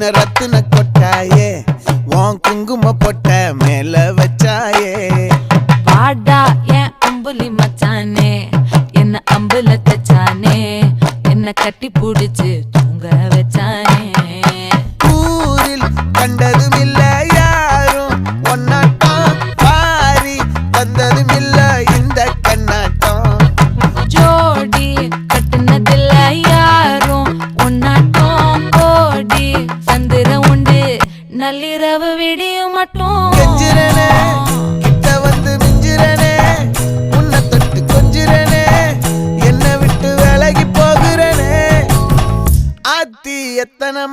என்ன ரத்தின கொட்டாயே உன் குங்கும பொட்ட மேல வச்சாயே பாடா என் அம்புலி மச்சானே என்ன அம்புல தச்சானே என்ன கட்டி புடிச்சு தூங்க வச்சானே ஊரில் கண்டதும் இல்ல யாரும் ஒன்னாட்டம் பாரி வந்ததும் இல்ல இந்த கண்ணாட்டம் ஜோடி கட்டுனதில்ல யாரும் ஒன்னாட்டம் கோடி சந்திர உண்டு நள்ளிரவு விடியும் மட்டும் கெஞ்சிரனே கிட்ட வந்து மிஞ்சிரனே உன்னை தொட்டு கொஞ்சிரனே என்னை விட்டு விலகி போகிறனே ஆத்தி எத்தனை